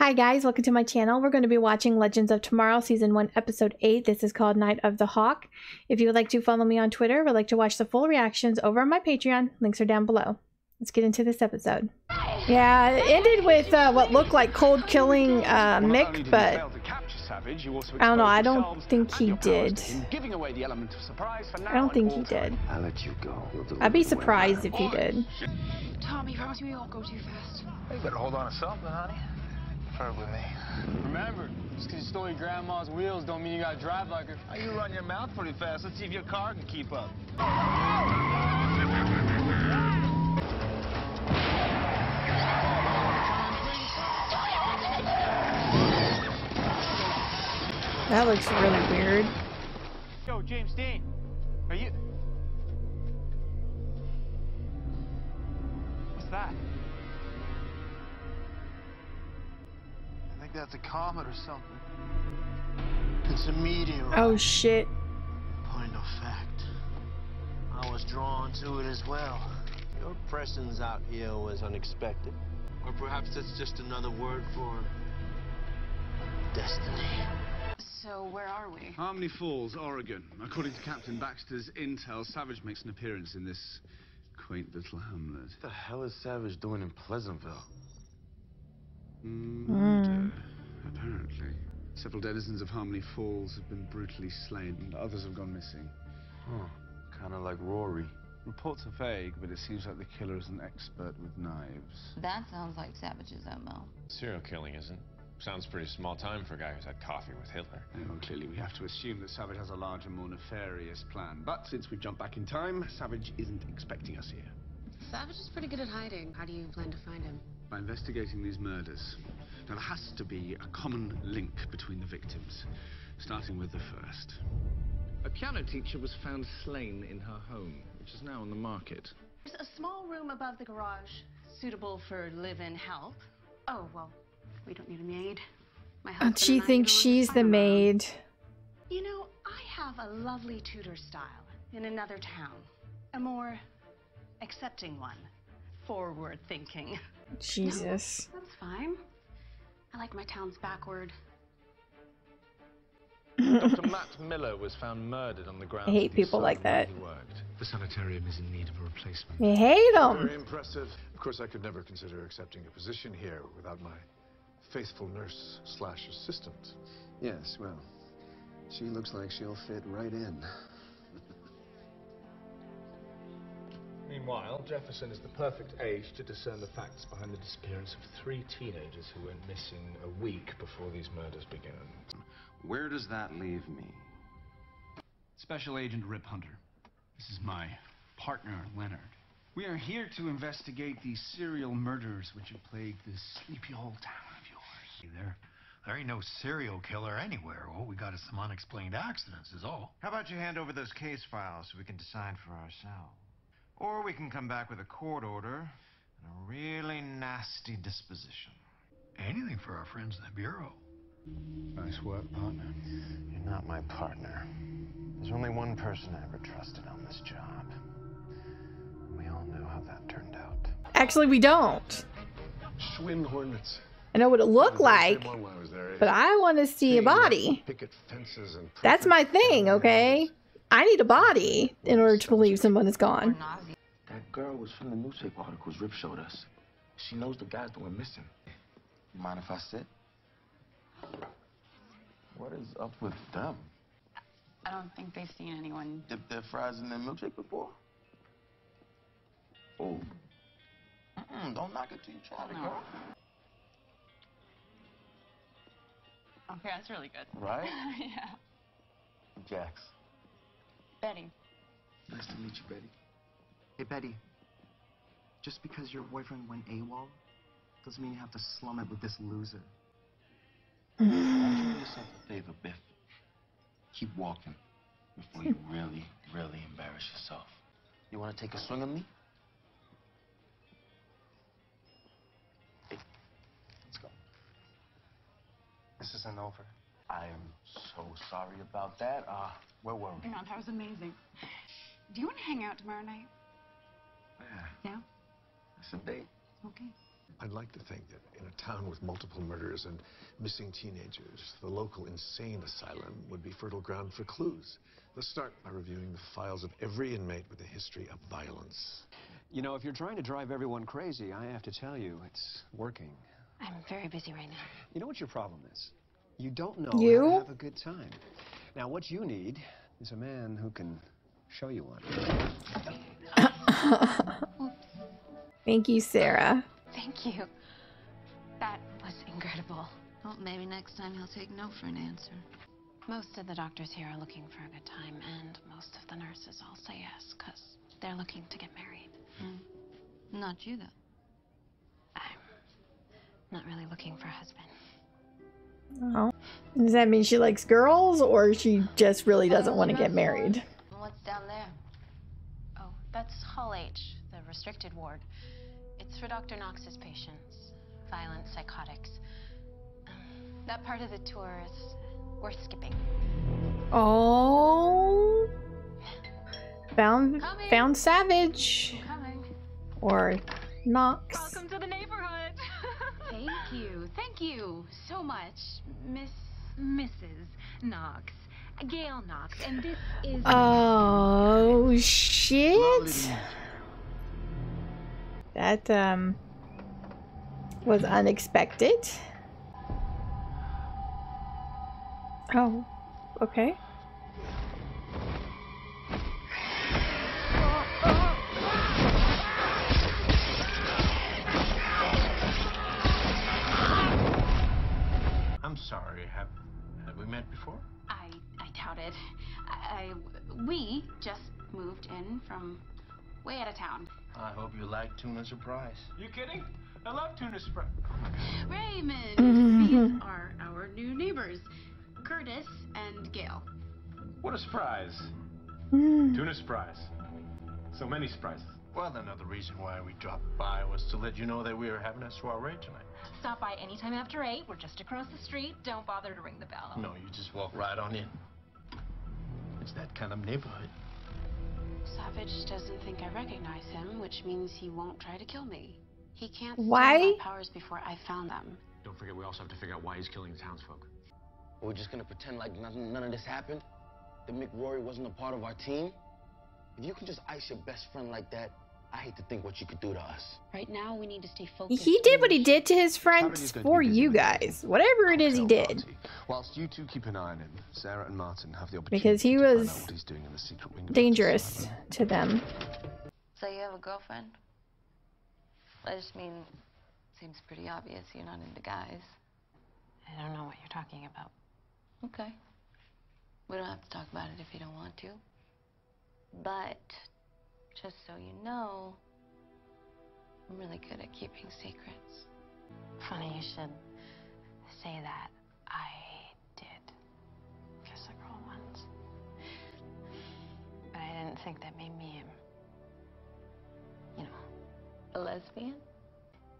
Hi guys, welcome to my channel. We're going to be watching Legends of Tomorrow Season 1 Episode 8. This is called Night of the Hawk. If you would like to follow me on Twitter or would like to watch the full reactions over on my Patreon, links are down below. Let's get into this episode. Yeah, it ended with what looked like cold killing Mick, but I don't know, I don't think he did. I don't think he did. I'll let you go. I'd be surprised if he did. Tommy, promise me we won't go too fast. You better hold on to something, honey. With me. Remember, just because you stole your grandma's wheels don't mean you gotta drive like her. You run your mouth pretty fast. Let's see if your car can keep up. That looks really weird. Yo, James Dean, are you... What's that? I think that's a comet or something. It's a meteor. Oh shit. Point of fact, I was drawn to it as well. Your presence out here was unexpected. Or perhaps it's just another word for destiny. So, where are we? Harmony Falls, Oregon. According to Captain Baxter's intel, Savage makes an appearance in this quaint little hamlet. What the hell is Savage doing in Pleasantville? Apparently. Several denizens of Harmony Falls have been brutally slain, and others have gone missing. Kind of like Rory. Reports are vague, but it seems like the killer is an expert with knives. That sounds like Savage's MO. Serial killing isn't. Sounds pretty small time for a guy who's had coffee with Hitler. Well, clearly we have to assume that Savage has a larger, more nefarious plan. But since we've jumped back in time, Savage isn't expecting us here. Savage is pretty good at hiding. How do you plan to find him? By investigating these murders. Now, there has to be a common link between the victims, starting with the first. A piano teacher was found slain in her home, which is now on the market. There's a small room above the garage, suitable for live-in help. Oh, well, we don't need a maid. My husband And she and I thinks get on she's with the fire. maid. You know, I have a lovely Tudor style in another town. A more accepting one. Forward-thinking. Jesus. No, that's fine. I like my towns backward. Dr. Matt Miller was found murdered on the ground. I hate people like that. He worked. The sanitarium is in need of a replacement. You hate them. Very impressive. Of course, I could never consider accepting a position here without my faithful nurse / assistant. Yes, well, she looks like she'll fit right in. Meanwhile, Jefferson is the perfect age to discern the facts behind the disappearance of 3 teenagers who went missing a week before these murders began. Where does that leave me? Special Agent Rip Hunter. This is my partner, Leonard. We are here to investigate these serial murders which have plagued this sleepy old town of yours. There ain't no serial killer anywhere. All we got is some unexplained accidents, is all. How about you hand over those case files so we can decide for ourselves? Or we can come back with a court order and a really nasty disposition. Anything for our friends in the Bureau. Nice work, partner. You're not my partner. There's only one person I ever trusted on this job. We all know how that turned out. Actually, we don't. Schwinn Hornets. I know what it looked like, but I want to see a body. That's my thing, okay? I need a body in order to believe someone is gone. That girl was from the newspaper articles Rip showed us. She knows the guys that went missing. You mind if I sit? What is up with them? I don't think they've seen anyone. Dipped their fries in their milkshake before? Oh. Don't knock it till you try it, girl. Okay, that's really good. Right? Yeah. Jax. Betty. Nice to meet you, Betty. Hey, Betty. Just because your boyfriend went AWOL doesn't mean you have to slum it with this loser. Do yourself a favor, Biff. Keep walking before you really, really embarrass yourself. You want to take a swing at me? Hey, let's go. This isn't over. I am so sorry about that. Where were we? No, that was amazing. Do you want to hang out tomorrow night? Yeah. Yeah? That's a date. Okay. I'd like to think that in a town with multiple murders and missing teenagers, the local insane asylum would be fertile ground for clues. Let's start by reviewing the files of every inmate with a history of violence. You know, if you're trying to drive everyone crazy, I have to tell you, it's working. I'm very busy right now. You know what your problem is? You don't know You? how to have a good time. Now, what you need is a man who can show you one. Thank you, Sarah. Thank you. That was incredible. Well, maybe next time he'll take no for an answer. Most of the doctors here are looking for a good time, and most of the nurses all say yes, because they're looking to get married. Not you, though. I'm not really looking for a husband. Oh. Does that mean she likes girls, or she just really doesn't want to get married? What's down there? Oh, that's Hall H, the restricted ward. It's for Dr. Knox's patients, violent psychotics. That part of the tour is worth skipping. Oh. Found Savage. Or Knox. Welcome to the neighborhood. Thank you so much, Mrs. Knox, Gail Knox, and this is. Oh shit! That was unexpected. Oh, okay. I'm sorry, have we met before? I doubt it. We just moved in from way out of town. I hope you like tuna surprise. You kidding? I love tuna surprise. Raymond. These are our new neighbors, Curtis and Gail. What a surprise. Tuna surprise. So many surprises. Well, another reason why we dropped by was to let you know that we were having a soiree tonight. Stop by anytime after 8. We're just across the street. Don't bother to ring the bell. No, you just walk right on in. It's that kind of neighborhood. Savage doesn't think I recognize him, which means he won't try to kill me. He can't Why? steal my powers before I found them. Don't forget, we also have to figure out why he's killing the townsfolk. We're just gonna pretend like none of this happened? That Mick Rory wasn't a part of our team? If you can just ice your best friend like that, I hate to think what you could do to us. Right now, we need to stay focused. He did what he did to his friends for you guys. Whatever it is he did. Whilst you two keep an eye on him, Sarah and Martin have the opportunity Because he to find was out what he's doing in the secret wing. dangerous to them. So you have a girlfriend? I just mean, seems pretty obvious you're not into guys. I don't know what you're talking about. Okay. We don't have to talk about it if you don't want to. But, just so you know, I'm really good at keeping secrets. Funny you should say that. I did kiss a girl once. But I didn't think that made me, a lesbian?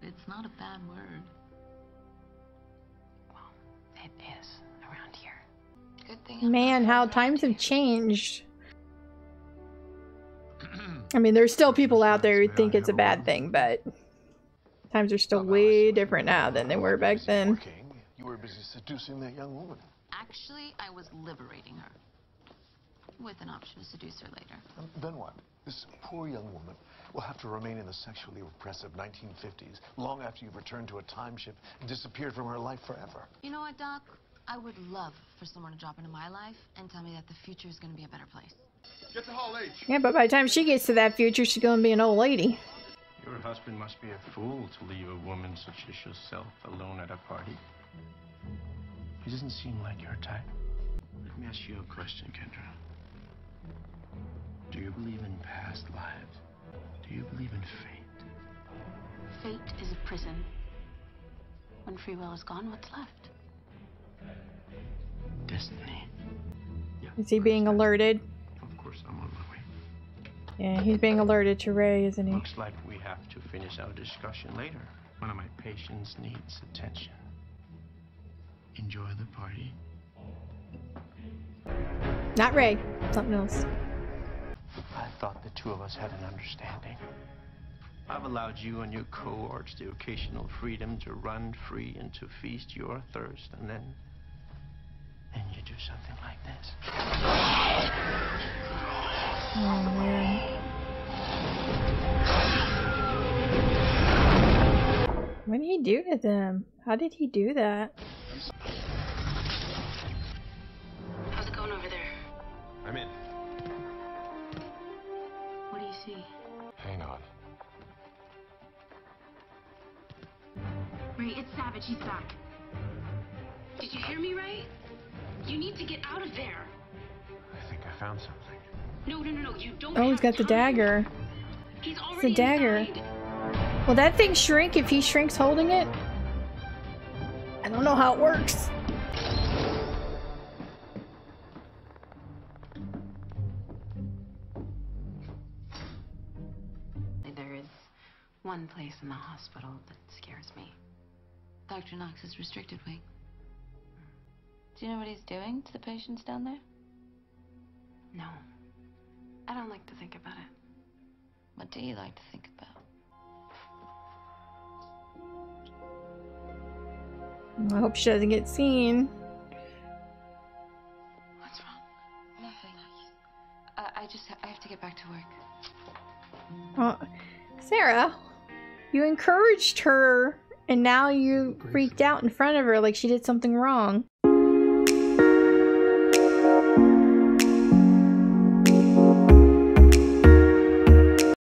It's not a bad word. Well, it is around here. Good thing. Man, how times have changed. I mean, there's still people out there who think it's a bad thing, but times are still way different now than they were back then. You were busy seducing that young woman. Actually, I was liberating her. With an option to seduce her later. Then what? This poor young woman will have to remain in the sexually repressive 1950s long after you've returned to a time ship and disappeared from her life forever. You know what, Doc? I would love for someone to drop into my life and tell me that the future is going to be a better place. Get to Hall H. Yeah, but by the time she gets to that future, she's gonna be an old lady. Your husband must be a fool to leave a woman such as yourself alone at a party. He doesn't seem like your type. Let me ask you a question, Kendra. Do you believe in past lives? Do you believe in fate? Fate is a prison. When free will is gone, what's left? Destiny. Is he being alerted? Of course, I'm on my way. Yeah, he's being alerted to Ray, isn't he? Looks like we have to finish our discussion later. One of my patients needs attention. Enjoy the party. Not Ray. Something else. I thought the two of us had an understanding. I've allowed you and your cohorts the occasional freedom to run free and to feast your thirst, and then you do something like this. Oh, man. What did he do to them? How did he do that? How's it going over there? I'm in. What do you see? Hang on. Ray, it's Savage. He's back. Did you hear me, Ray? You need to get out of there. I think I found something. No, you don't. Oh, he's got the dagger. He's It's already a dagger. inside. Will that thing shrink if he shrinks holding it? I don't know how it works. There is one place in the hospital that scares me. Dr. Knox's restricted wing. Do you know what he's doing to the patients down there? No. I don't like to think about it. What do you like to think about? I hope she doesn't get seen. What's wrong? Nothing. I have to get back to work. Sarah, you encouraged her and now you freaked out in front of her like she did something wrong.